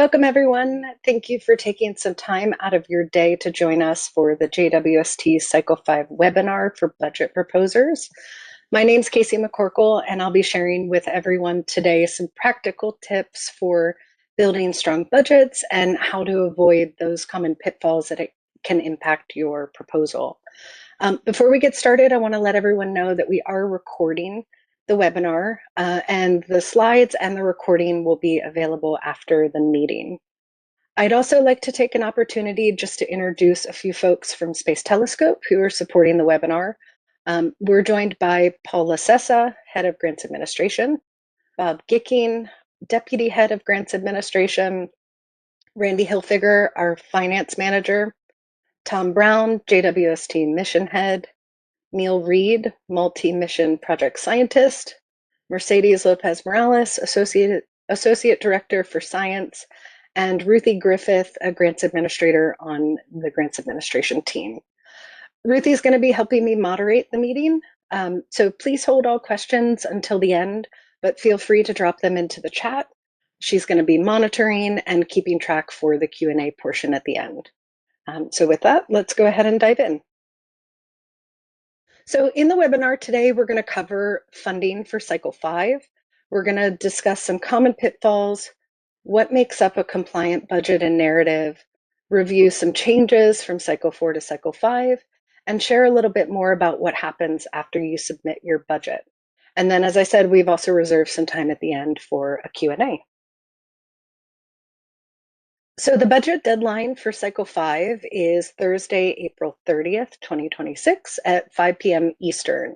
Welcome, everyone. Thank you for taking some time out of your day to join us for the JWST Cycle 5 webinar for budget proposers. My name's Casey McCorkle, and I'll be sharing with everyone today some practical tips for building strong budgets and how to avoid those common pitfalls that can impact your proposal. Before we get started, I want to let everyone know that we are recording the webinar, and the slides and the recording will be available after the meeting. I'd also like to take an opportunity just to introduce a few folks from Space Telescope who are supporting the webinar. We're joined by Paul Lasessa, Head of Grants Administration, Bob Gicking, Deputy Head of Grants Administration, Randy Hilfiger, our Finance Manager, Tom Brown, JWST Mission Head, Neil Reed, Multi-Mission Project Scientist, Mercedes Lopez Morales, Associate Director for Science, and Ruthie Griffith, a Grants Administrator on the Grants Administration team. Ruthie's going to be helping me moderate the meeting, so please hold all questions until the end, but feel free to drop them into the chat. She's going to be monitoring and keeping track for the Q&A portion at the end. So with that, let's go ahead and dive in. So in the webinar today, we're going to cover funding for Cycle 5. We're going to discuss some common pitfalls, what makes up a compliant budget and narrative, review some changes from Cycle 4 to Cycle 5, and share a little bit more about what happens after you submit your budget. And then, as I said, we've also reserved some time at the end for a Q&A. So the budget deadline for Cycle 5 is Thursday, April 30th, 2026 at 5 p.m. Eastern.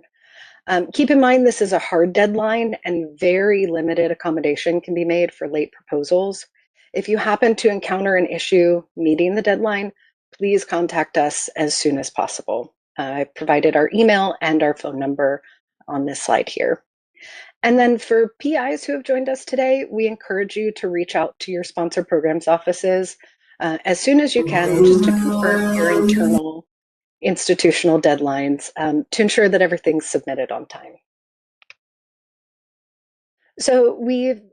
Keep in mind this is a hard deadline and very limited accommodation can be made for late proposals. If you happen to encounter an issue meeting the deadline, please contact us as soon as possible. I provided our email and our phone number on this slide here. And then for PIs who have joined us today, we encourage you to reach out to your sponsor programs offices as soon as you can, just to confirm your internal institutional deadlines to ensure that everything's submitted on time. So we've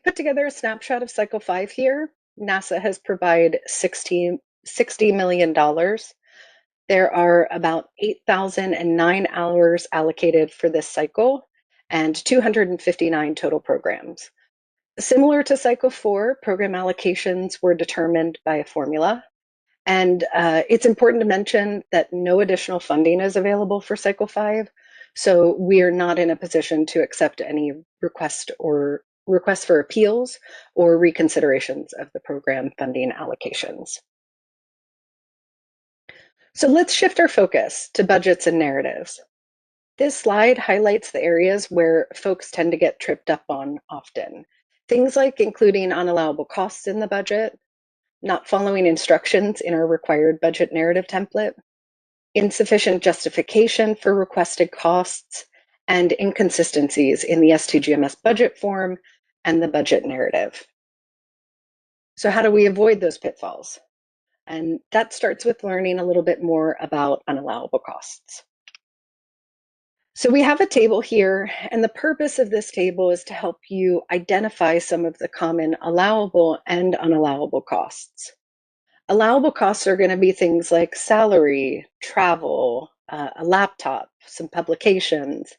put together a snapshot of Cycle 5 here. NASA has provided $60 million. There are about 8,009 hours allocated for this cycle and 259 total programs. Similar to Cycle 4, program allocations were determined by a formula. And it's important to mention that no additional funding is available for Cycle 5. So we are not in a position to accept any requests for appeals or reconsiderations of the program funding allocations. So let's shift our focus to budgets and narratives. This slide highlights the areas where folks tend to get tripped up on often. Things like including unallowable costs in the budget, not following instructions in our required budget narrative template, insufficient justification for requested costs, and inconsistencies in the STGMS budget form and the budget narrative. So how do we avoid those pitfalls? And that starts with learning a little bit more about unallowable costs. So we have a table here, and the purpose of this table is to help you identify some of the common allowable and unallowable costs. Allowable costs are going to be things like salary, travel, a laptop, some publications,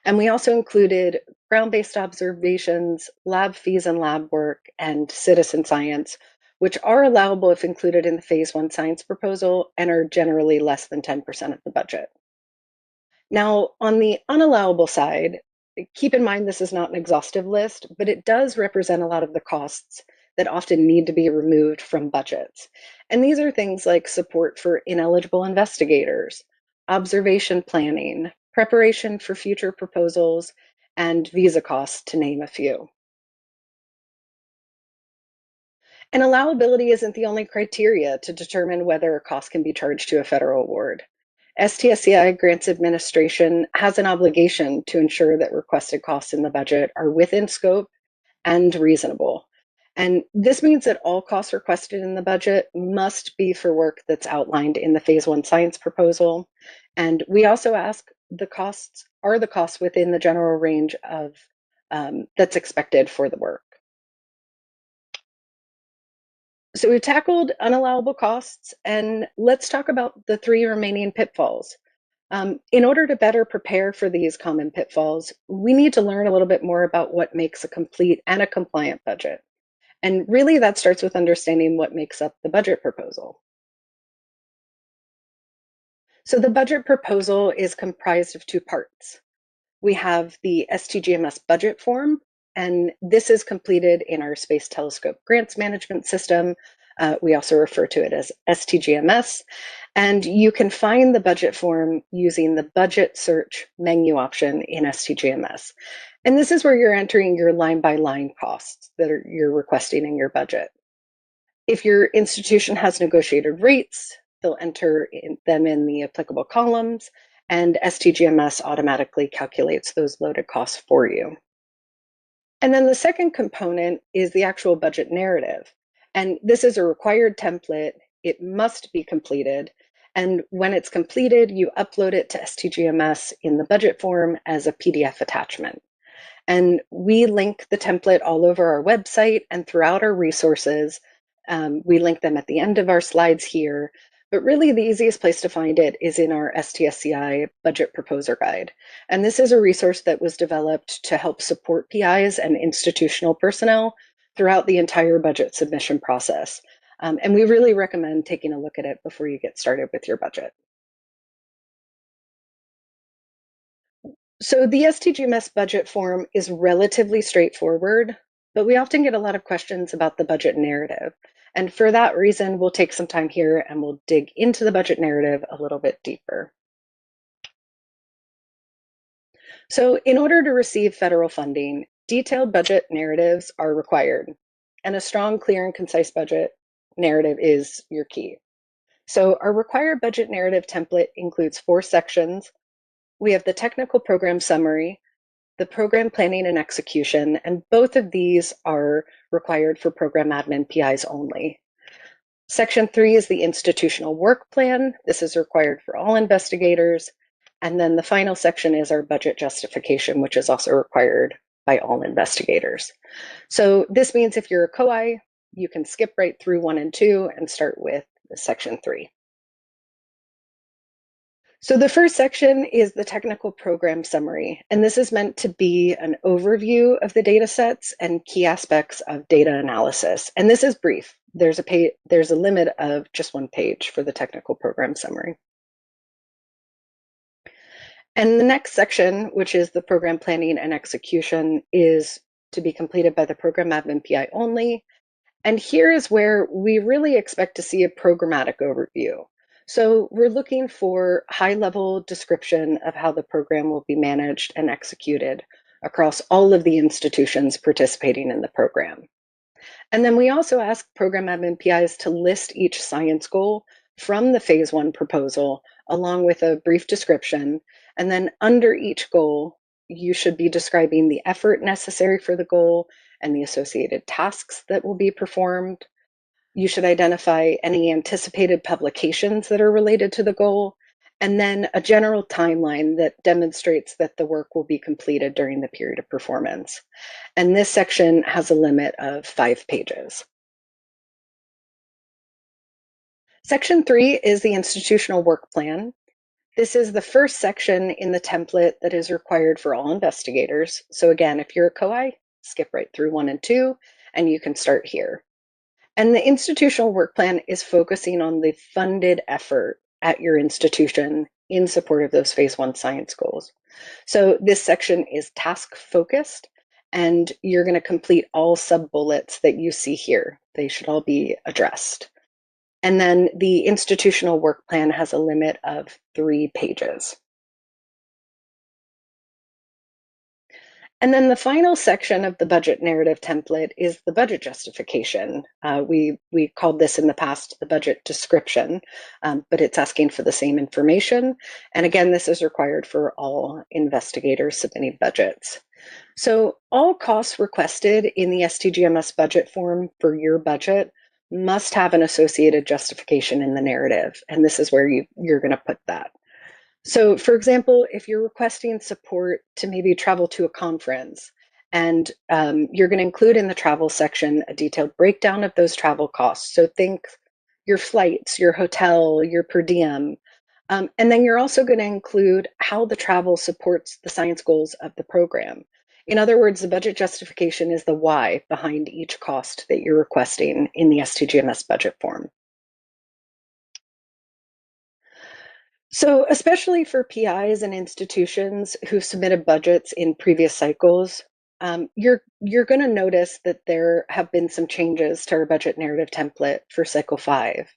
and we also included ground-based observations, lab fees and lab work, and citizen science, which are allowable if included in the Phase 1 science proposal and are generally less than 10% of the budget. Now, on the unallowable side, keep in mind this is not an exhaustive list, but it does represent a lot of the costs that often need to be removed from budgets. And these are things like support for ineligible investigators, observation planning, preparation for future proposals, and visa costs, to name a few. And allowability isn't the only criteria to determine whether a cost can be charged to a federal award. STSCI Grants Administration has an obligation to ensure that requested costs in the budget are within scope and reasonable. And this means that all costs requested in the budget must be for work that's outlined in the Phase 1 science proposal. And we also ask are the costs within the general range of that's expected for the work. So we've tackled unallowable costs, and let's talk about the three remaining pitfalls. In order to better prepare for these common pitfalls, we need to learn a little bit more about what makes a complete and a compliant budget. And really, that starts with understanding what makes up the budget proposal. So the budget proposal is comprised of two parts. We have the STGMS budget form, and this is completed in our Space Telescope Grants Management System. We also refer to it as STGMS, and you can find the budget form using the budget search menu option in STGMS. And this is where you're entering your line-by-line costs that you're requesting in your budget. If your institution has negotiated rates, they'll enter them in the applicable columns, and STGMS automatically calculates those loaded costs for you. And then the second component is the actual budget narrative. And this is a required template. It must be completed. And when it's completed, you upload it to STGMS in the budget form as a PDF attachment. And we link the template all over our website and throughout our resources. We link them at the end of our slides here, but really the easiest place to find it is in our STSCI Budget Proposer Guide. And this is a resource that was developed to help support PIs and institutional personnel throughout the entire budget submission process. And we really recommend taking a look at it before you get started with your budget. So the STGMS budget form is relatively straightforward, but we often get a lot of questions about the budget narrative. And for that reason, we'll take some time here and we'll dig into the budget narrative a little bit deeper. So in order to receive federal funding, detailed budget narratives are required. And a strong, clear, and concise budget narrative is your key. So our required budget narrative template includes 4 sections. We have the technical program summary, the program planning and execution, and both of these are required for program admin PIs only. Section 3 is the institutional work plan. This is required for all investigators. And then the final section is our budget justification, which is also required by all investigators. So this means if you're a COI, you can skip right through 1 and 2 and start with section 3. So the first section is the technical program summary, and this is meant to be an overview of the data sets and key aspects of data analysis. And this is brief. There's a limit of just 1 page for the technical program summary. And the next section, which is the program planning and execution, is to be completed by the program admin PI only. And here is where we really expect to see a programmatic overview. So we're looking for high-level description of how the program will be managed and executed across all of the institutions participating in the program. And then we also ask program admin PIs to list each science goal from the phase 1 proposal, along with a brief description. And then under each goal, you should be describing the effort necessary for the goal and the associated tasks that will be performed. You should identify any anticipated publications that are related to the goal, and then a general timeline that demonstrates that the work will be completed during the period of performance. And this section has a limit of 5 pages. Section 3 is the institutional work plan. This is the first section in the template that is required for all investigators. So again, if you're a COI, skip right through 1 and 2, and you can start here. And the institutional work plan is focusing on the funded effort at your institution in support of those phase 1 science goals. So this section is task focused, and you're going to complete all sub bullets that you see here. They should all be addressed. And then the institutional work plan has a limit of 3 pages. And then the final section of the budget narrative template is the budget justification. We called this in the past the budget description, but it's asking for the same information. And again, this is required for all investigators submitting budgets. So all costs requested in the STGMS budget form for your budget must have an associated justification in the narrative. And this is where you're going to put that. So for example, if you're requesting support to maybe travel to a conference And you're going to include in the travel section a detailed breakdown of those travel costs. So think your flights, your hotel, your per diem. And then you're also going to include how the travel supports the science goals of the program. In other words, the budget justification is the why behind each cost that you're requesting in the STGMS budget form. So, especially for PIs and institutions who've submitted budgets in previous cycles, you're going to notice that there have been some changes to our budget narrative template for cycle 5.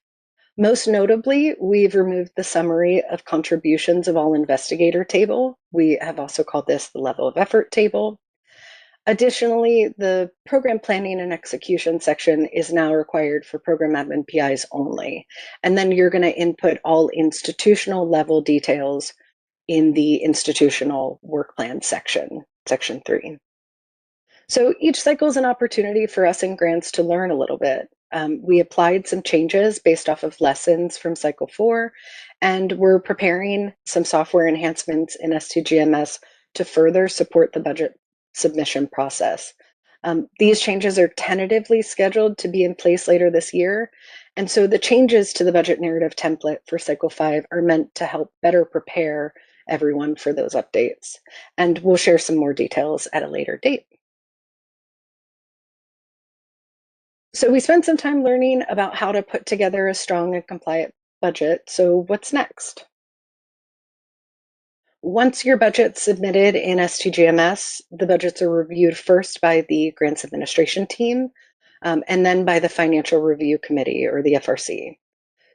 Most notably, we've removed the summary of contributions of all investigator table. We have also called this the level of effort table. Additionally, the program planning and execution section is now required for program admin PIs only. And then you're going to input all institutional level details in the institutional work plan section, section 3. So each cycle is an opportunity for us in grants to learn a little bit. We applied some changes based off of lessons from cycle 4, and we're preparing some software enhancements in STGMS to further support the budget submission process. These changes are tentatively scheduled to be in place later this year, and so the changes to the budget narrative template for cycle 5 are meant to help better prepare everyone for those updates. And we'll share some more details at a later date. So we spent some time learning about how to put together a strong and compliant budget. So what's next? Once your budget's submitted in STGMS, the budgets are reviewed first by the grants administration team, and then by the financial review committee, or the FRC.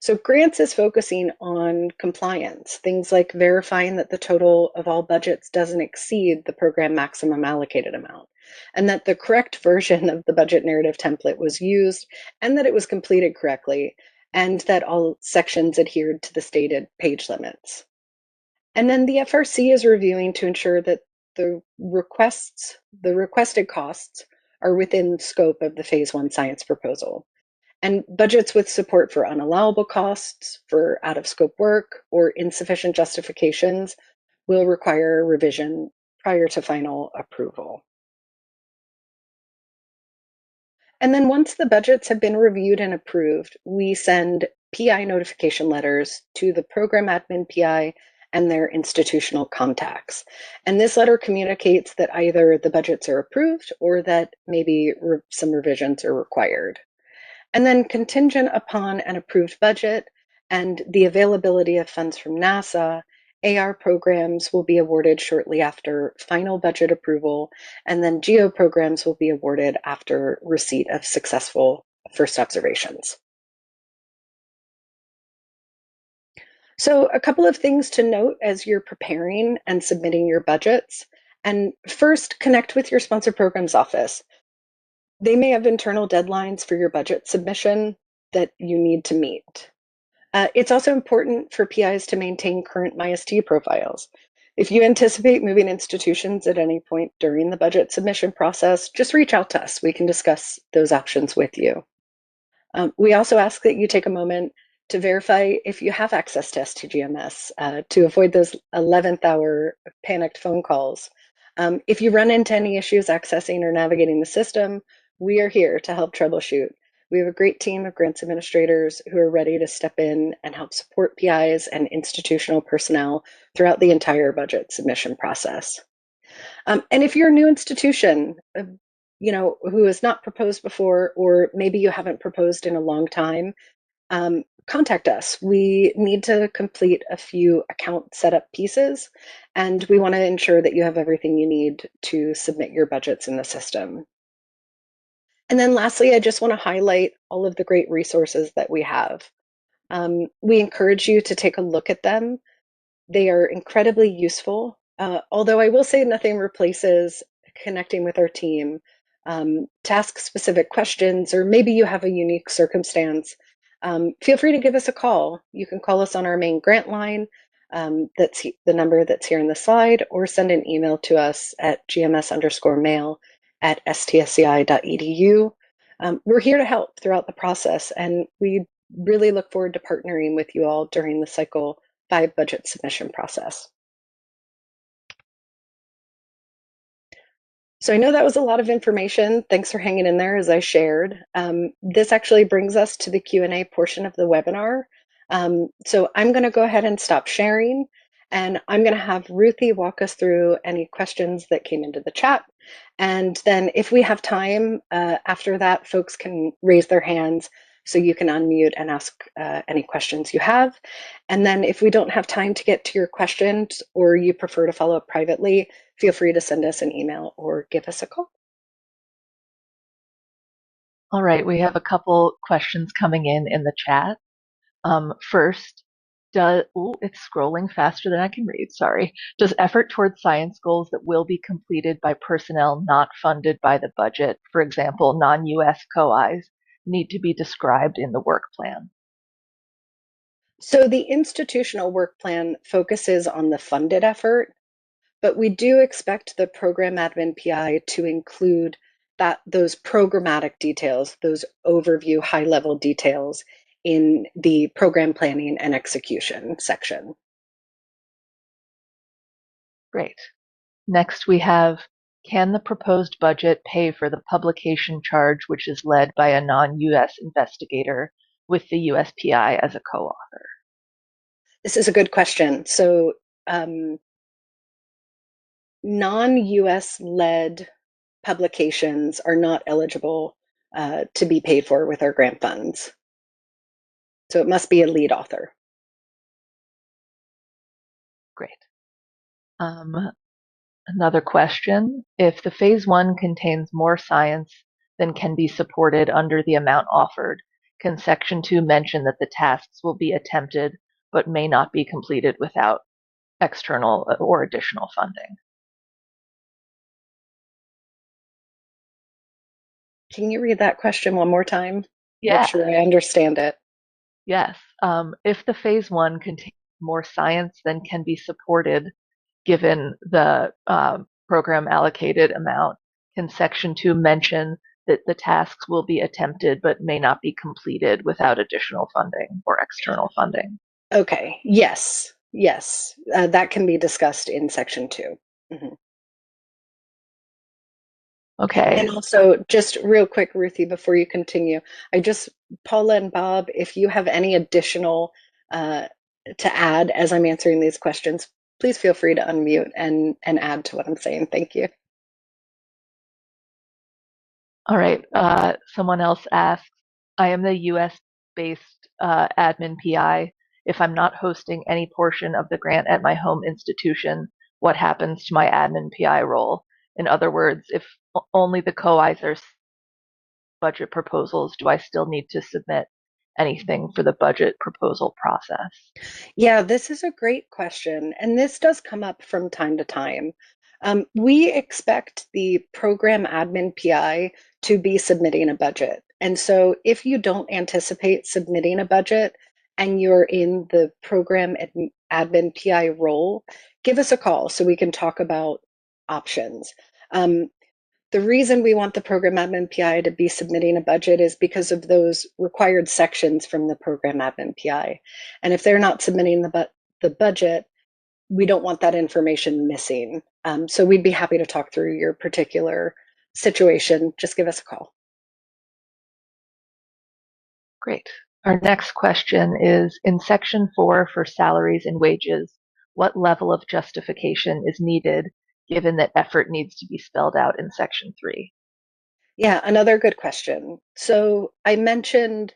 So grants is focusing on compliance, things like verifying that the total of all budgets doesn't exceed the program maximum allocated amount, and that the correct version of the budget narrative template was used, and that it was completed correctly, and that all sections adhered to the stated page limits. And then the FRC is reviewing to ensure that the requested costs are within scope of the Phase 1 science proposal. And budgets with support for unallowable costs, for out of scope work, or insufficient justifications will require revision prior to final approval. And then once the budgets have been reviewed and approved, we send PI notification letters to the program admin PI and their institutional contacts. And this letter communicates that either the budgets are approved or that maybe some revisions are required. And then contingent upon an approved budget and the availability of funds from NASA, AR programs will be awarded shortly after final budget approval, and then GEO programs will be awarded after receipt of successful first observations. So a couple of things to note as you're preparing and submitting your budgets. And first, connect with your sponsor programs office. They may have internal deadlines for your budget submission that you need to meet. It's also important for PIs to maintain current MyST profiles. If you anticipate moving institutions at any point during the budget submission process, just reach out to us. We can discuss those options with you. We also ask that you take a moment to verify if you have access to STGMS to avoid those 11th hour panicked phone calls. If you run into any issues accessing or navigating the system, we are here to help troubleshoot. We have a great team of grants administrators who are ready to step in and help support PIs and institutional personnel throughout the entire budget submission process. And if you're a new institution, who has not proposed before, or maybe you haven't proposed in a long time, contact us. We need to complete a few account setup pieces, and we want to ensure that you have everything you need to submit your budgets in the system. And then lastly, I just want to highlight all of the great resources that we have. We encourage you to take a look at them. They are incredibly useful, although I will say nothing replaces connecting with our team to ask specific questions, or maybe you have a unique circumstance. Feel free to give us a call. You can call us on our main grant line. That's the number that's here in the slide, or send an email to us at gms_mail@stsci.edu. We're here to help throughout the process, and we really look forward to partnering with you all during the cycle 5 budget submission process. So I know that was a lot of information. Thanks for hanging in there as I shared. This actually brings us to the Q&A portion of the webinar. So I'm going to go ahead and stop sharing, and I'm going to have Ruthie walk us through any questions that came into the chat. And then if we have time after that, folks can raise their hands so you can unmute and ask any questions you have. And then if we don't have time to get to your questions or you prefer to follow up privately, feel free to send us an email or give us a call. All right, we have a couple questions coming in the chat. First, it's scrolling faster than I can read, sorry. Does effort towards science goals that will be completed by personnel not funded by the budget, for example, non-US COIs, need to be described in the work plan? So the institutional work plan focuses on the funded effort, but we do expect the program admin PI to include those programmatic details, those overview high-level details in the program planning and execution section. Great. Next, we have, can the proposed budget pay for the publication charge, which is led by a non-US investigator with the USPI as a co-author? This is a good question. So non-US led publications are not eligible to be paid for with our grant funds. So it must be a lead author. Great. Another question, if the phase 1 contains more science than can be supported under the amount offered, can section 2 mention that the tasks will be attempted but may not be completed without external or additional funding? Can you read that question one more time? Make Yeah, sure I understand it. yes. If the phase 1 contains more science than can be supported given the program allocated amount, can section 2 mention that the tasks will be attempted but may not be completed without additional funding or external funding? Okay, yes, yes, that can be discussed in section 2. Mhm. Okay. And also, just real quick, Ruthie, before you continue, Paula and Bob, if you have any additional uh, to add as I'm answering these questions, please feel free to unmute and add to what I'm saying. Thank you. All right. Someone else asks, I am the US-based admin PI. If I'm not hosting any portion of the grant at my home institution, what happens to my admin PI role? In other words, if only the co-Is are budget proposals, do I still need to submit anything for the budget proposal process? Yeah, this is a great question, and this does come up from time to time. We expect the program admin PI to be submitting a budget. And so if you don't anticipate submitting a budget and you're in the program admin PI role, give us a call so we can talk about options. Um, the reason we want the program admin PI to be submitting a budget is because of those required sections from the program admin PI. And if they're not submitting the budget, we don't want that information missing. So we'd be happy to talk through your particular situation. Just give us a call. Great. Our next question is, in section 4 for salaries and wages, what level of justification is needed given that effort needs to be spelled out in section 3? Yeah, another good question. So I mentioned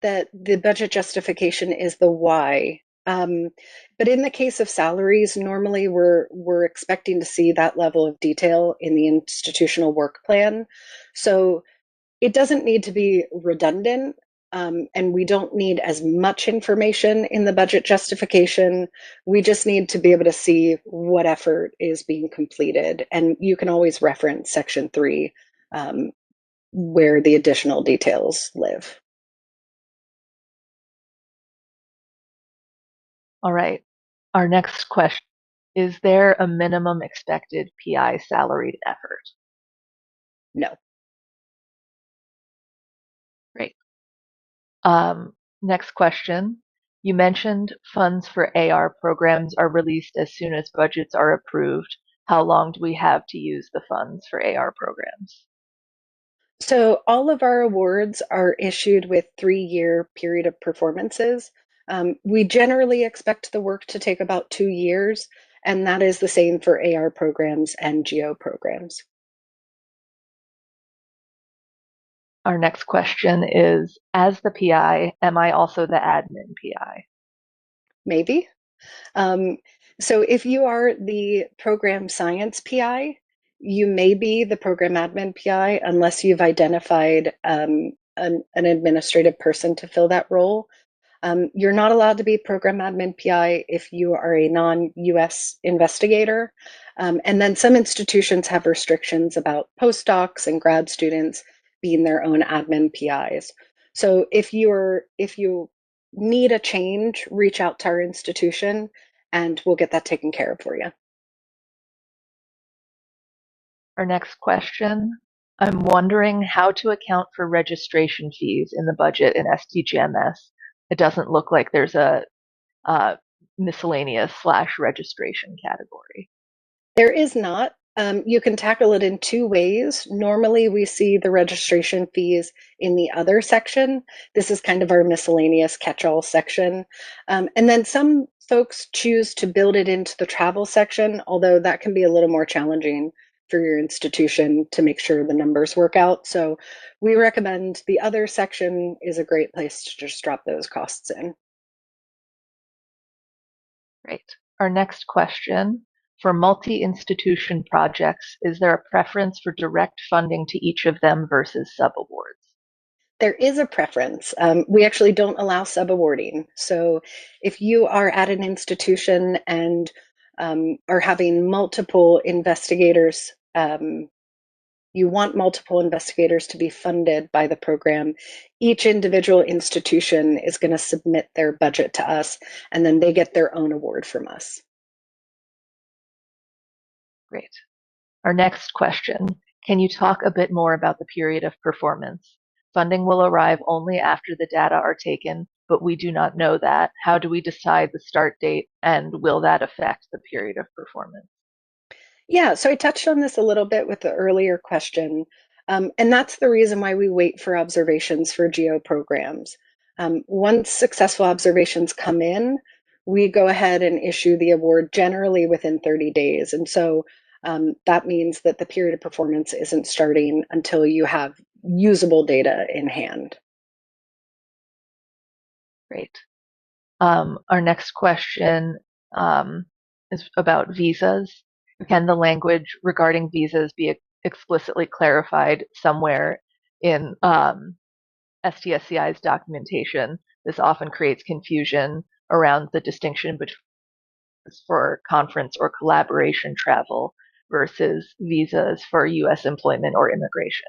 that the budget justification is the why. But in the case of salaries, normally we're expecting to see that level of detail in the institutional work plan. So it doesn't need to be redundant, and we don't need as much information in the budget justification. We just need to be able to see what effort is being completed, and you can always reference section 3 where the additional details live. All right. Our next question, is there a minimum expected PI salaried effort? No. Great. Next question. You mentioned funds for AR programs are released as soon as budgets are approved. how long do we have to use the funds for AR programs? So all of our awards are issued with 3-year period of performances. We generally expect the work to take about 2 years, and that is the same for AR programs and GEO programs. Our next question is, as the PI, am I also the admin PI? Maybe. Um, so if you are the program science PI, you may be the program admin PI unless you've identified an administrative person to fill that role. You're not allowed to be program admin PI if you are a non-US investigator. And then some institutions have restrictions about postdocs and grad students being their own admin PIs. So if you need a change, reach out to our institution and we'll get that taken care of for you. Our next question, I'm wondering how to account for registration fees in the budget in STGMS. It doesn't look like there's a miscellaneous/registration category. There is not. You can tackle it in two ways. Normally, we see the registration fees in the other section. This is kind of our miscellaneous catch-all section. And then some folks choose to build it into the travel section, although that can be a little more challenging for your institution to make sure the numbers work out. So we recommend the other section is a great place to just drop those costs in. Great. Our next question, for multi-institution projects, is there a preference for direct funding to each of them versus subawards? There is a preference. We actually don't allow subawarding. So if you are at an institution and are having multiple investigators, you want multiple investigators to be funded by the program. Each individual institution is going to submit their budget to us, and then they get their own award from us. Great. Our next question, can you talk a bit more about the period of performance? Funding will arrive only after the data are taken, but we do not know that. How do we decide the start date, and will that affect the period of performance? Yeah, so I touched on this a little bit with the earlier question, and that's the reason why we wait for observations for GEO programs. Once successful observations come in, we go ahead and issue the award generally within 30 days. And so that means that the period of performance isn't starting until you have usable data in hand. Great. Our next question is about visas. Can the language regarding visas be explicitly clarified somewhere in STSCI's documentation? This often creates confusion around the distinction between for conference or collaboration travel versus visas for U.S. employment or immigration.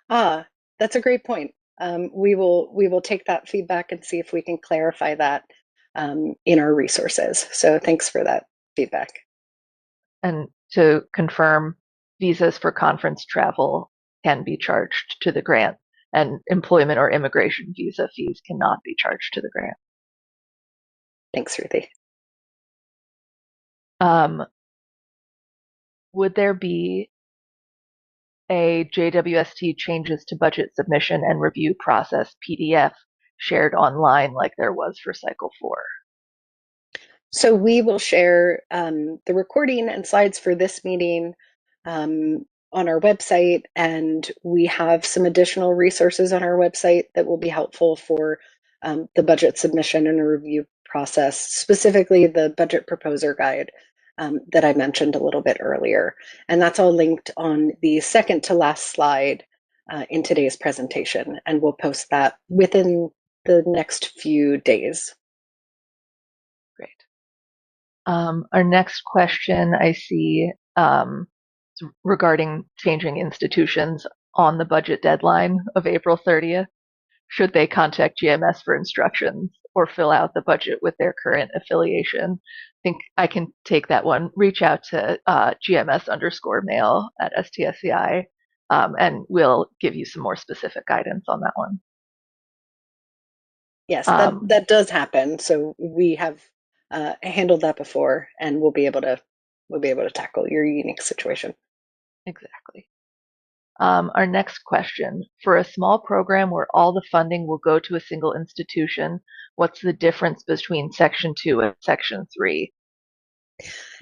Ah, that's a great point. We will take that feedback and see if we can clarify that in our resources. So thanks for that feedback. And to confirm, visas for conference travel can be charged to the grant, and employment or immigration visa fees cannot be charged to the grant. Thanks, Ruthie. Um, would there be a JWST changes to budget submission and review process PDF shared online like there was for Cycle 4? So we will share the recording and slides for this meeting on our website, and we have some additional resources on our website that will be helpful for the budget submission and review process, specifically the budget proposer guide that I mentioned a little bit earlier. And that's all linked on the second to last slide in today's presentation, and we'll post that within the next few days. Great. Our next question I see regarding changing institutions on the budget deadline of April 30th. Should they contact GMS for instructions or fill out the budget with their current affiliation? I think I can take that one. Reach out to GMS_mail at STSCI, and we'll give you some more specific guidance on that one. Yes, that does happen. So we have handled that before, and we'll be able to we'll be able to tackle your unique situation. Exactly. Our next question, for a small program where all the funding will go to a single institution, what's the difference between Section 2 and Section 3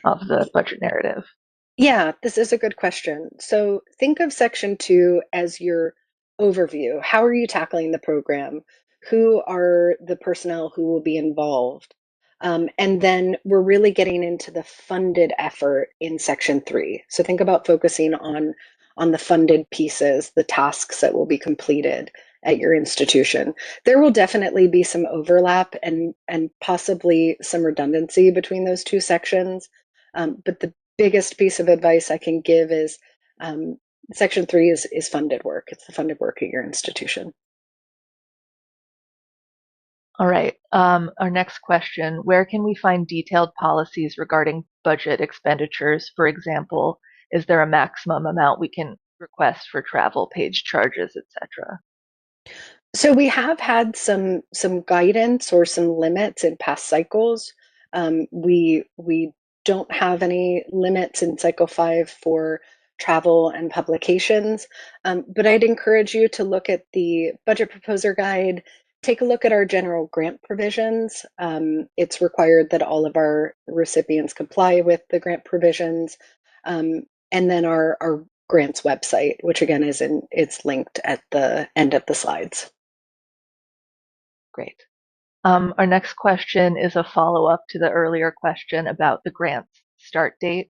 of the budget narrative? Yeah, this is a good question. So think of Section 2 as your overview. How are you tackling the program? Who are the personnel who will be involved? And then we're really getting into the funded effort in Section 3. So think about focusing on the funded pieces, the tasks that will be completed at your institution. There will definitely be some overlap and possibly some redundancy between those two sections. But the biggest piece of advice I can give is Section 3 is funded work. It's the funded work at your institution. All right. Our next question, where can we find detailed policies regarding budget expenditures? For example, is there a maximum amount we can request for travel, page charges, etc.? So we have had some guidance or some limits in past cycles. We don't have any limits in cycle 5 for travel and publications, but I'd encourage you to look at the budget proposer guide. Take a look at our general grant provisions. It's required that all of our recipients comply with the grant provisions, and then our grants website, which again it's linked at the end of the slides. Great. Our next question is a follow-up to the earlier question about the grant's start date.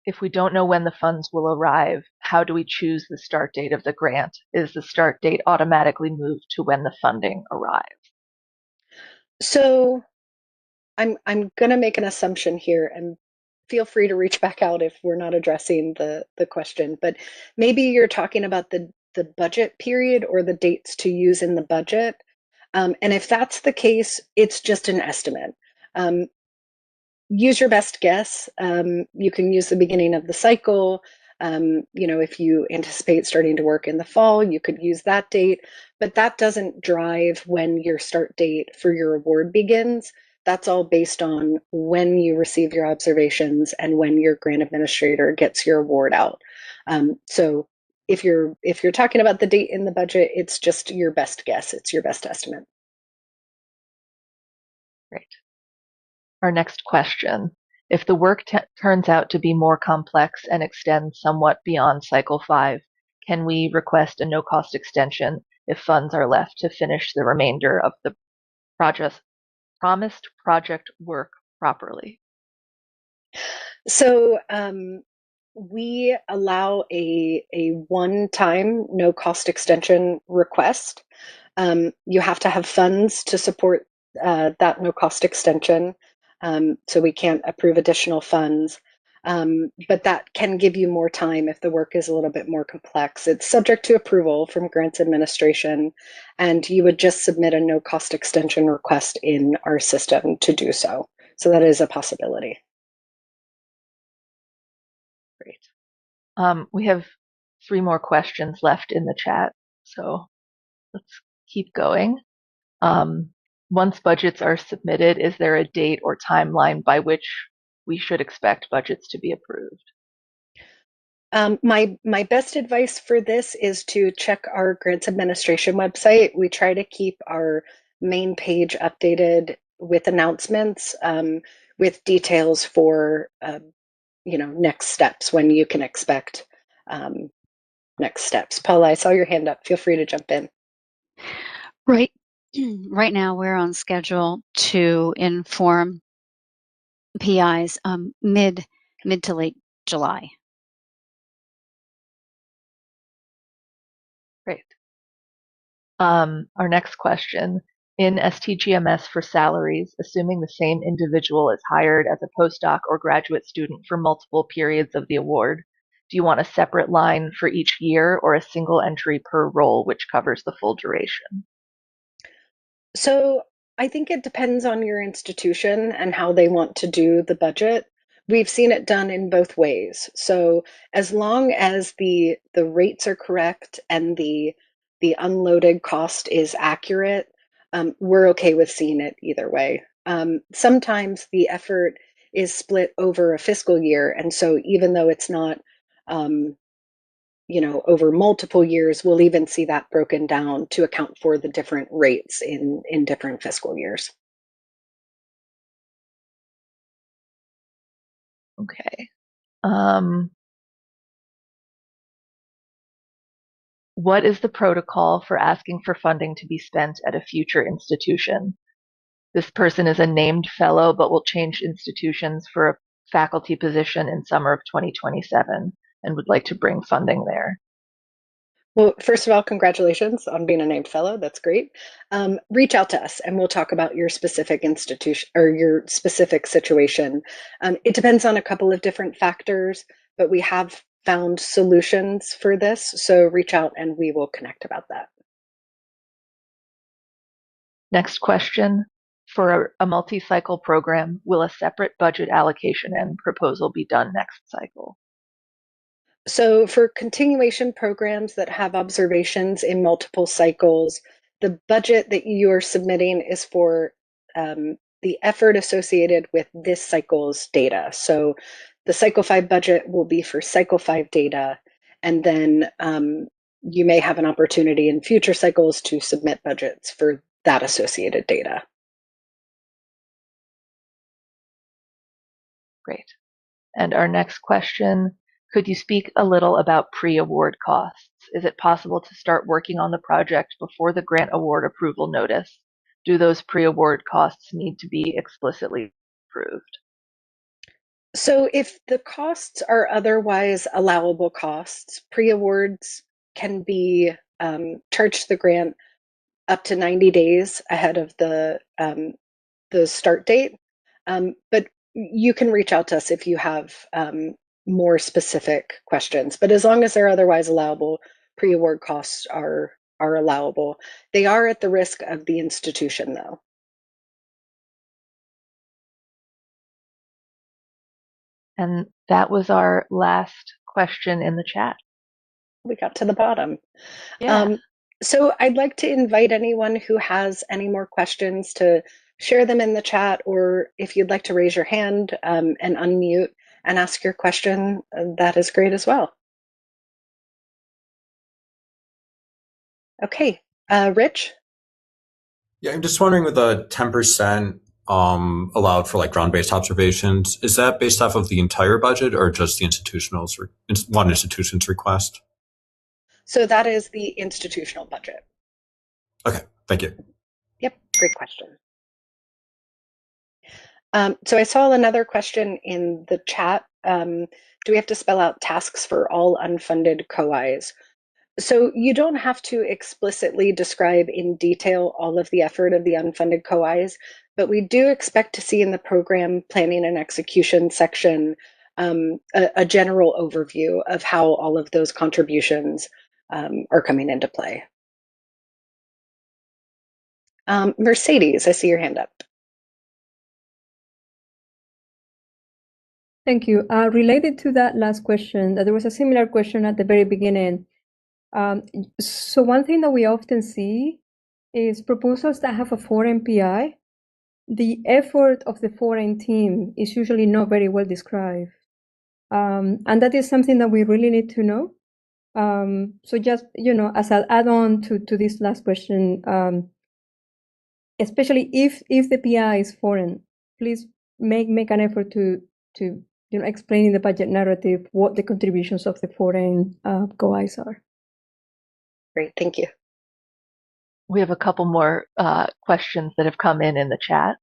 If we don't know when the funds will arrive, how do we choose the start date of the grant? Is the start date automatically moved to when the funding arrives? So I'm gonna make an assumption here, and feel free to reach back out if we're not addressing the question. But maybe you're talking about the budget period or the dates to use in the budget. And if that's the case, it's just an estimate. Um, Use your best guess. You can use the beginning of the cycle. If you anticipate starting to work in the fall, you could use that date, but that doesn't drive when your start date for your award begins. That's all based on when you receive your observations and when your grant administrator gets your award out. So if you're talking about the date in the budget, it's just your best guess. It's your best estimate. Great. Our next question. If the work turns out to be more complex and extends somewhat beyond cycle 5, can we request a no-cost extension if funds are left to finish the remainder of the promised project work properly? So we allow a one-time no-cost extension request. You have to have funds to support that no-cost extension, so we can't approve additional funds. But that can give you more time if the work is a little bit more complex. It's subject to approval from grants administration, and you would just submit a no-cost extension request in our system to do so. So that is a possibility. Great. We have 3 more questions left in the chat, so let's keep going. Once budgets are submitted, is there a date or timeline by which we should expect budgets to be approved? My best advice for this is to check our grants administration website. We try to keep our main page updated with announcements, with details for next steps, when you can expect next steps. Paula, I saw your hand up. Feel free to jump in. Right. Right now, we're on schedule to inform PIs mid to late July. Great. Our next question. In STGMS for salaries, assuming the same individual is hired as a postdoc or graduate student for multiple periods of the award, do you want a separate line for each year or a single entry per role which covers the full duration? So I think it depends on your institution and how they want to do the budget. We've seen it done in both ways. So as long as the rates are correct and the unloaded cost is accurate, we're okay with seeing it either way. Sometimes the effort is split over a fiscal year. And so even though it's not, over multiple years, we'll even see that broken down to account for the different rates in different fiscal years. Okay. What is the protocol for asking for funding to be spent at a future institution? This person is a named fellow, but will change institutions for a faculty position in summer of 2027 and would like to bring funding there. Well, first of all, congratulations on being a named fellow. That's great. Reach out to us and we'll talk about your specific institution or your specific situation. It depends on a couple of different factors, but we have found solutions for this. So reach out and we will connect about that. Next question. For a multi-cycle program, will a separate budget allocation and proposal be done next cycle? So for continuation programs that have observations in multiple cycles, the budget that you are submitting is for the effort associated with this cycle's data. So the cycle 5 budget will be for cycle 5 data, and then you may have an opportunity in future cycles to submit budgets for that associated data. Great. And our next question, could you speak a little about pre-award costs? Is it possible to start working on the project before the grant award approval notice? Do those pre-award costs need to be explicitly approved? So if the costs are otherwise allowable costs, pre-awards can be charged to the grant up to 90 days ahead of the start date. But you can reach out to us if you have more specific questions. But as long as they're otherwise allowable, pre-award costs are allowable. They are at the risk of the institution, though. And that was our last question in the chat. We got to the bottom. Yeah. So I'd like to invite anyone who has any more questions to share them in the chat, or if you'd like to raise your hand and unmute and ask your question, that is great as well. Okay, Rich? Yeah, I'm just wondering with the 10% allowed for like ground-based observations, is that based off of the entire budget or just the one institution's request? So that is the institutional budget. Okay, thank you. Yep, great question. So I saw another question in the chat. Do we have to spell out tasks for all unfunded COIs? So you don't have to explicitly describe in detail all of the effort of the unfunded COIs, but we do expect to see in the program planning and execution section a general overview of how all of those contributions are coming into play. Mercedes, I see your hand up. Thank you. Related to that last question, there was a similar question at the very beginning. So one thing that we often see is proposals that have a foreign PI. The effort of the foreign team is usually not very well described. And that is something that we really need to know. So just, as an add-on to this last question, especially if the PI is foreign, please make an effort to explain in the budget narrative what the contributions of the foreign COIs are. Great, thank you. We have a couple more questions that have come in the chat.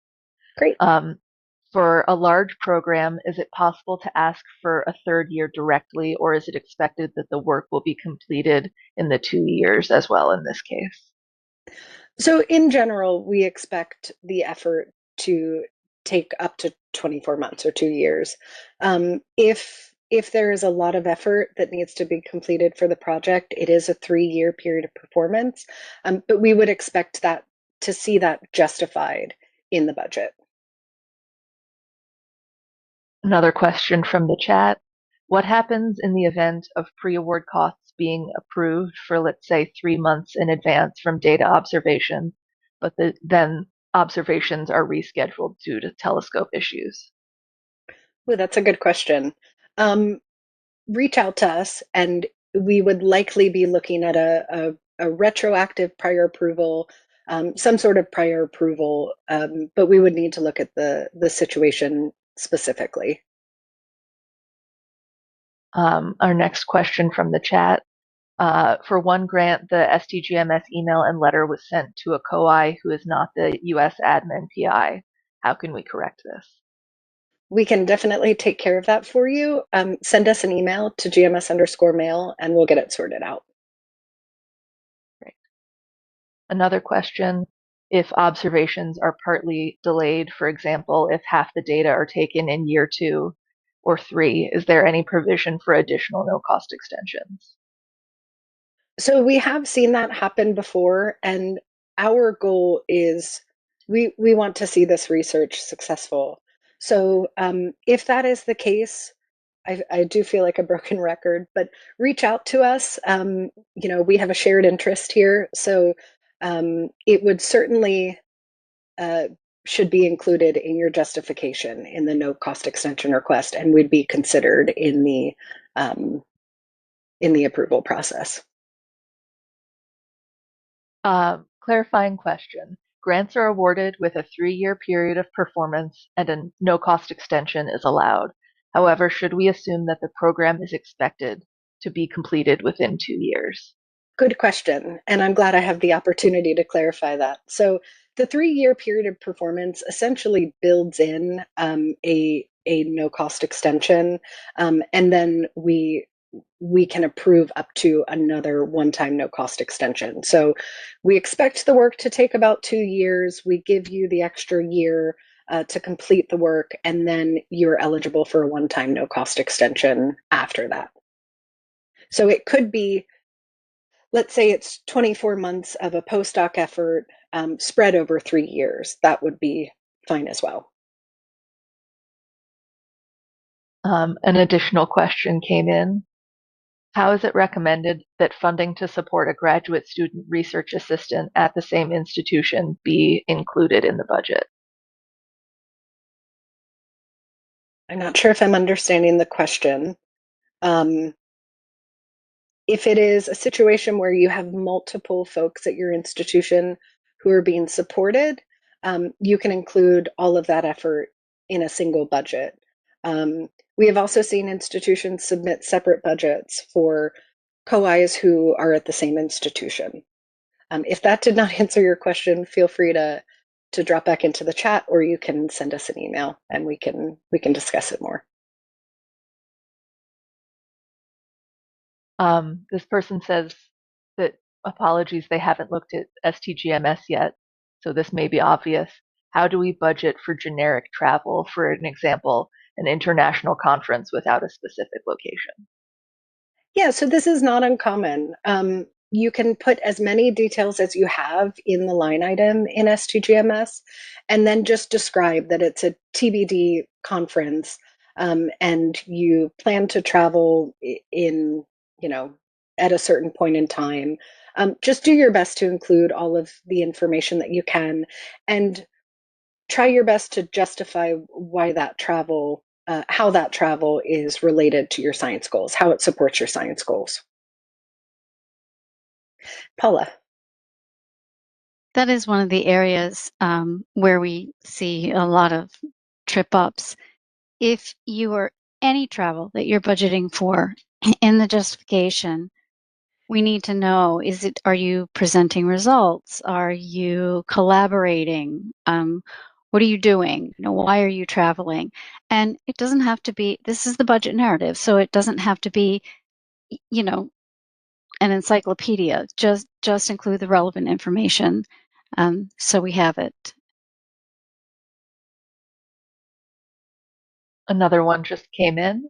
Great. For a large program, is it possible to ask for a third year directly, or is it expected that the work will be completed in the 2 years as well in this case? So in general, we expect the effort to take up to 24 months or 2 years. If there is a lot of effort that needs to be completed for the project, it is a 3-year period of performance, but we would expect that to see that justified in the budget. Another question from the chat. What happens in the event of pre-award costs being approved for, let's say, 3 months in advance from data observation, but then observations are rescheduled due to telescope issues? Well, that's a good question. Reach out to us, and we would likely be looking at a retroactive prior approval, some sort of prior approval, but we would need to look at the situation specifically. Our next question from the chat. For one grant, the STGMS email and letter was sent to a COI who is not the US admin PI. How can we correct this? We can definitely take care of that for you. Send us an email to gms_mail and we'll get it sorted out. Great. Another question, if observations are partly delayed, for example, if half the data are taken in year 2 or 3, is there any provision for additional no-cost extensions? So we have seen that happen before, and our goal is we want to see this research successful. So if that is the case, I do feel like a broken record, but reach out to us. We have a shared interest here, so it would certainly should be included in your justification in the no cost extension request, and would be considered in the approval process. Clarifying question. Grants are awarded with a 3-year period of performance and a no-cost extension is allowed. However, should we assume that the program is expected to be completed within 2 years? Good question, and I'm glad I have the opportunity to clarify that. So the 3-year period of performance essentially builds in a no-cost extension, and then we can approve up to another one-time no-cost extension. So we expect the work to take about 2 years. We give you the extra year to complete the work, and then you're eligible for a one-time no-cost extension after that. So it could be, let's say it's 24 months of a postdoc effort spread over 3 years. That would be fine as well. An additional question came in. How is it recommended that funding to support a graduate student research assistant at the same institution be included in the budget? I'm not sure if I'm understanding the question. If it is a situation where you have multiple folks at your institution who are being supported, you can include all of that effort in a single budget. We have also seen institutions submit separate budgets for COIs who are at the same institution. If that did not answer your question, feel free to drop back into the chat, or you can send us an email and we can discuss it more. This person says that, apologies, they haven't looked at STGMS yet, so this may be obvious. How do we budget for generic travel, for an example, an international conference without a specific location? Yeah, so this is not uncommon. You can put as many details as you have in the line item in STGMS, and then just describe that it's a TBD conference, and you plan to travel in, at a certain point in time. Just do your best to include all of the information that you can, and try your best to justify why that travel, how that travel is related to your science goals, how it supports your science goals. Paula. That is one of the areas where we see a lot of trip ups. If you are any travel that you're budgeting for in the justification, we need to know, are you presenting results? Are you collaborating? What are you doing? Why are you traveling? And it doesn't have to be, this is the budget narrative, so it doesn't have to be, an encyclopedia. Just include the relevant information, so we have it. Another one just came in.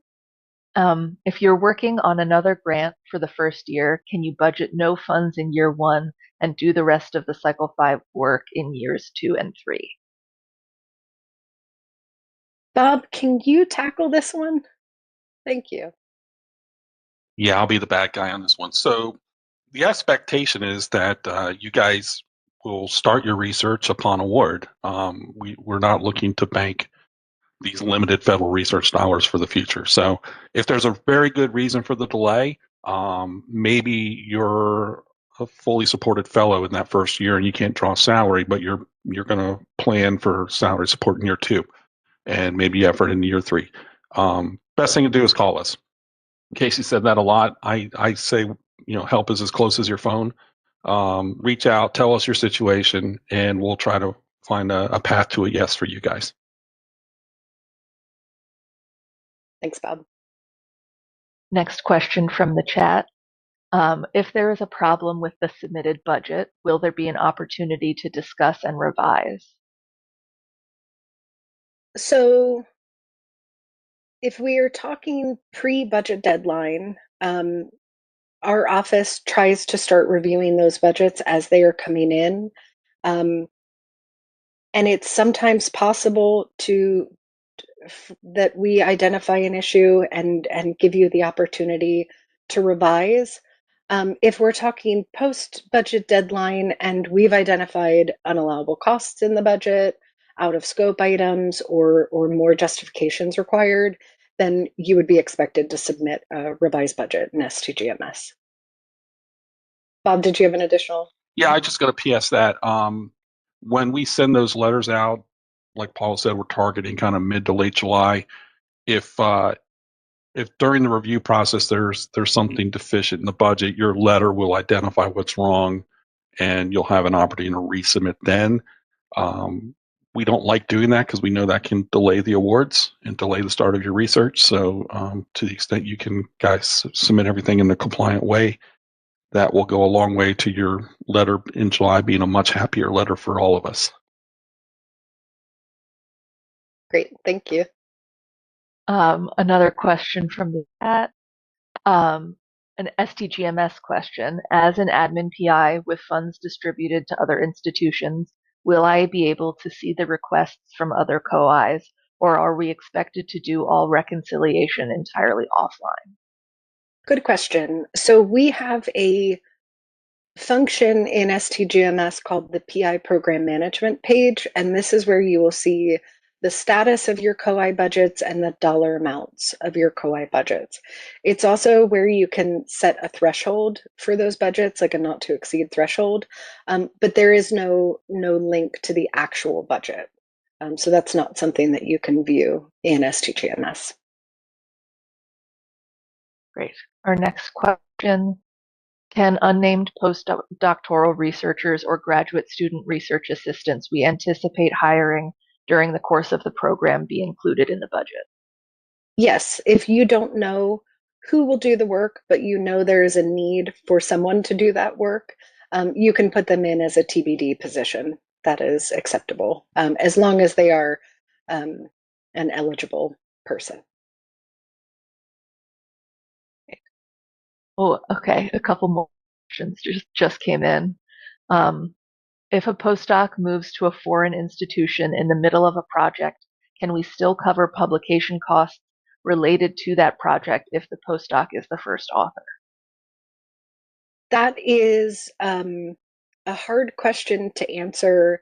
If you're working on another grant for the first year, can you budget no funds in year 1 and do the rest of the cycle 5 work in years 2 and 3? Bob, can you tackle this one? Thank you. Yeah, I'll be the bad guy on this one. So the expectation is that you guys will start your research upon award. We're not looking to bank these limited federal research dollars for the future. So if there's a very good reason for the delay, maybe you're a fully supported fellow in that first year and you can't draw salary, but you're going to plan for salary support in year 2 and maybe effort in year 3. Best thing to do is call us. Casey said that a lot. I say, help is as close as your phone. Reach out, tell us your situation, and we'll try to find a path to a yes for you guys. Thanks, Bob. Next question from the chat. If there is a problem with the submitted budget, will there be an opportunity to discuss and revise? So if we are talking pre-budget deadline, our office tries to start reviewing those budgets as they are coming in. And it's sometimes possible that we identify an issue and give you the opportunity to revise. If we're talking post-budget deadline and we've identified unallowable costs in the budget, out of scope items, or more justifications required, then you would be expected to submit a revised budget in STGMS. Bob, did you have an additional? Yeah, I just got to PS that. When we send those letters out, like Paul said, we're targeting kind of mid to late July. If during the review process there's something deficient in the budget, your letter will identify what's wrong, and you'll have an opportunity to resubmit then. We don't like doing that because we know that can delay the awards and delay the start of your research. So to the extent you can, guys, submit everything in a compliant way, that will go a long way to your letter in July being a much happier letter for all of us. Great, thank you. Another question from the chat. An STGMS question. As an admin PI with funds distributed to other institutions, will I be able to see the requests from other COIs, or are we expected to do all reconciliation entirely offline? Good question. So we have a function in STGMS called the PI Program Management page, and this is where you will see the status of your COI budgets and the dollar amounts of your COI budgets. It's also where you can set a threshold for those budgets, like a not to exceed threshold, but there is no link to the actual budget. So that's not something that you can view in STGMS. Great. Our next question. Can unnamed postdoctoral researchers or graduate student research assistants we anticipate hiring during the course of the program be included in the budget? Yes, if you don't know who will do the work, but you know there is a need for someone to do that work, you can put them in as a TBD position. That is acceptable, as long as they are an eligible person. Oh, okay. A couple more questions just came in. If a postdoc moves to a foreign institution in the middle of a project, can we still cover publication costs related to that project if the postdoc is the first author? That is a hard question to answer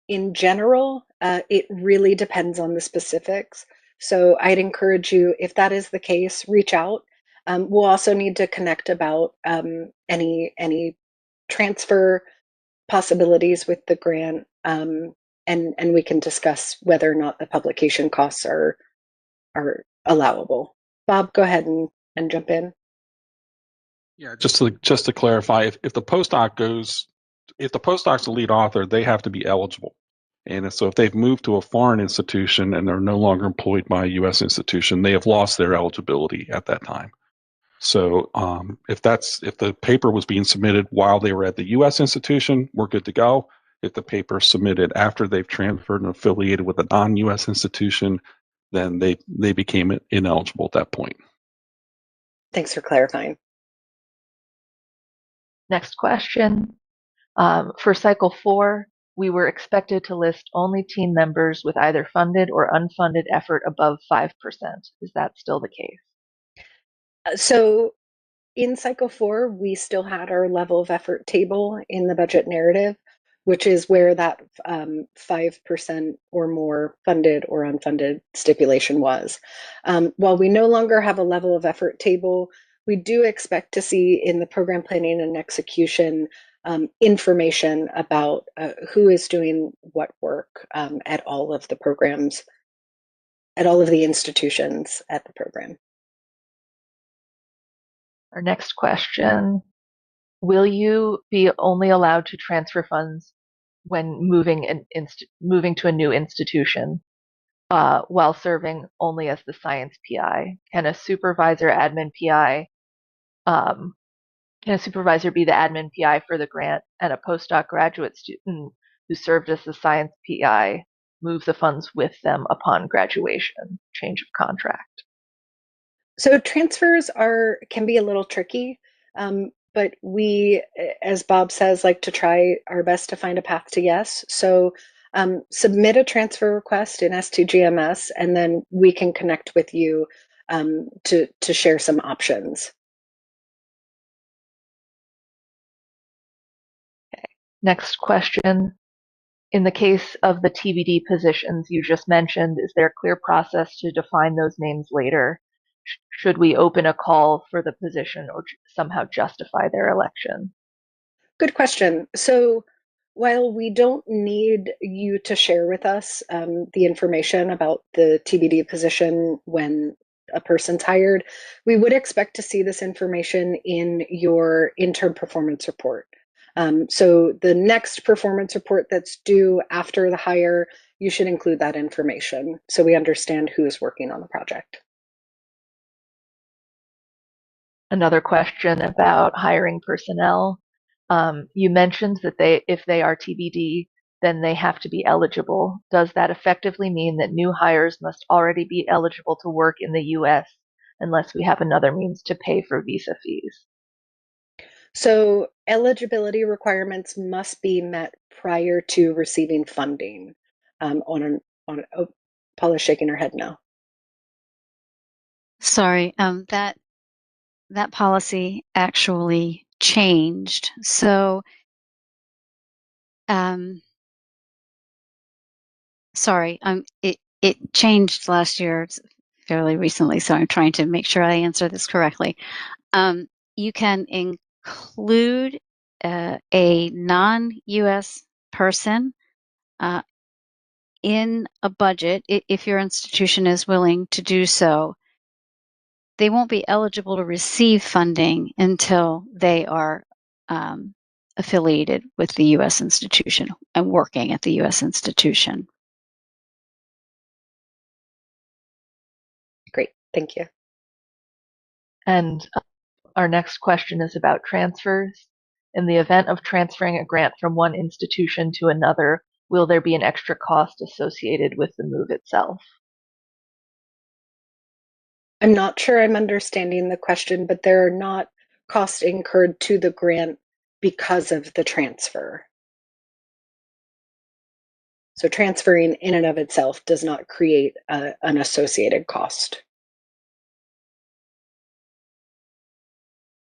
in general. It really depends on the specifics. So I'd encourage you, if that is the case, reach out. We'll also need to connect about any transfer possibilities with the grant, and we can discuss whether or not the publication costs are allowable. Bob, go ahead and jump in. Yeah, just to clarify, if the postdoc's the lead author, they have to be eligible. And so if they've moved to a foreign institution and they're no longer employed by a U.S. institution, they have lost their eligibility at that time. So if the paper was being submitted while they were at the U.S. institution, we're good to go. If the paper is submitted after they've transferred and affiliated with a non-U.S. institution, then they became ineligible at that point. Thanks for clarifying. Next question. For cycle 4, we were expected to list only team members with either funded or unfunded effort above 5%. Is that still the case? So in cycle 4, we still had our level of effort table in the budget narrative. which is where that 5% or more funded or unfunded stipulation was. While we no longer have a level of effort table, we do expect to see in the program planning and execution information about who is doing what work at all of the programs, at all of the institutions at the program. Our next question, will you be only allowed to transfer funds when moving to a new institution while serving only as the science PI? Can a supervisor admin PI can a supervisor be the admin PI for the grant and a postdoc graduate student who served as the science PI move the funds with them upon graduation, change of contract? So transfers can be a little tricky, but we, as Bob says, like to try our best to find a path to yes. So submit a transfer request in S2GMS, and then we can connect with you to share some options. Okay. Next question. In the case of the TBD positions you just mentioned, is there a clear process to define those names later? Should we open a call for the position or somehow justify their election? Good question. So while we don't need you to share with us the information about the TBD position when a person's hired, we would expect to see this information in your interim performance report. So the next performance report that's due after the hire, you should include that information so we understand who is working on the project. Another question about hiring personnel. You mentioned that if they are TBD, then they have to be eligible. Does that effectively mean that new hires must already be eligible to work in the US unless we have another means to pay for visa fees? So eligibility requirements must be met prior to receiving funding. Paula's shaking her head no. Sorry, that policy actually changed. So, sorry, it changed last year, fairly recently. So I'm trying to make sure I answer this correctly. You can include a non-U.S. person in a budget if your institution is willing to do so. They won't be eligible to receive funding until they are affiliated with the U.S. institution and working at the U.S. institution. Great, thank you. And our next question is about transfers. In the event of transferring a grant from one institution to another, will there be an extra cost associated with the move itself? I'm not sure I'm understanding the question, but there are not costs incurred to the grant because of the transfer. So transferring in and of itself does not create an associated cost.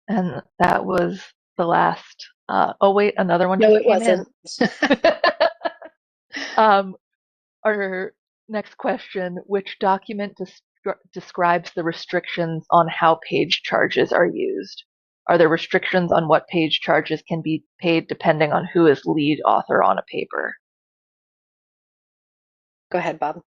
And that was the last. Oh wait, another one. No, just it came wasn't. in. Our next question: which document describes the restrictions on how page charges are used? Are there restrictions on what page charges can be paid depending on who is lead author on a paper? Go ahead, Bob.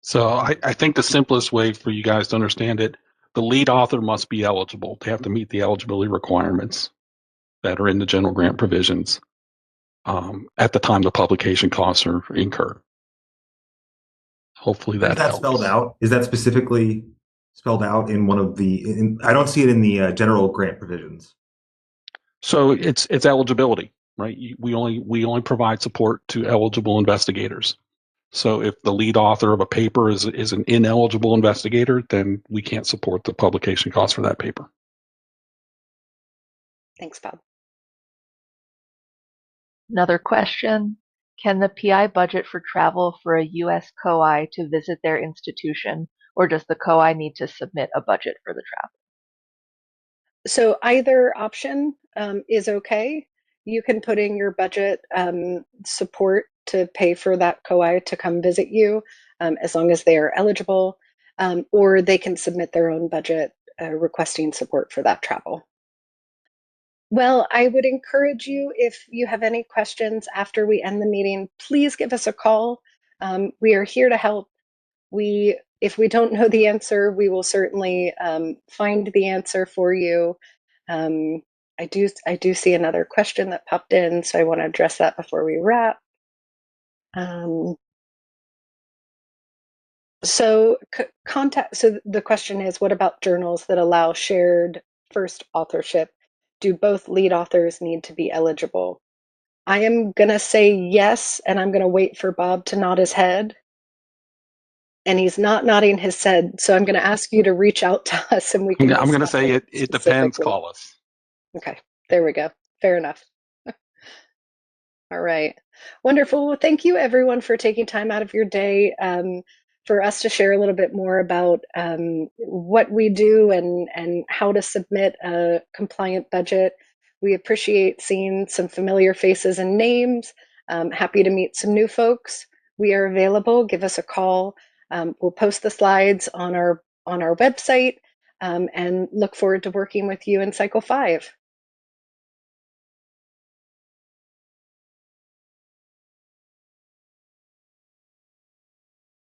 So I think the simplest way for you guys to understand it, the lead author must be eligible. They have to meet the eligibility requirements that are in the general grant provisions at the time the publication costs are incurred. Hopefully that helps. Spelled out? Is that specifically spelled out in one of the? I don't see it in the general grant provisions. So it's eligibility, right? We only provide support to eligible investigators. So if the lead author of a paper is an ineligible investigator, then we can't support the publication costs for that paper. Thanks, Bob. Another question: can the PI budget for travel for a U.S. COI to visit their institution, or does the COI need to submit a budget for the travel? So either option is okay. you can put in your budget support to pay for that COI to come visit you, as long as they are eligible, or they can submit their own budget requesting support for that travel. Well, I would encourage you, if you have any questions after we end the meeting, please give us a call. We are here to help. If we don't know the answer, we will certainly find the answer for you. I do see another question that popped in, so I want to address that before we wrap. So the question is, what about journals that allow shared first authorship? Do both lead authors need to be eligible? I am going to say yes, and I'm going to wait for Bob to nod his head. And he's not nodding his head, so I'm going to ask you to reach out to us and we can I'm going to discuss say it depends. specifically. Call us. Okay, there we go. Fair enough. All right. Wonderful. Well, thank you everyone for taking time out of your day for us to share a little bit more about what we do and how to submit a compliant budget. We appreciate seeing some familiar faces and names. Happy to meet some new folks. We are available. Give us a call. We'll post the slides on our website and look forward to working with you in Cycle 5.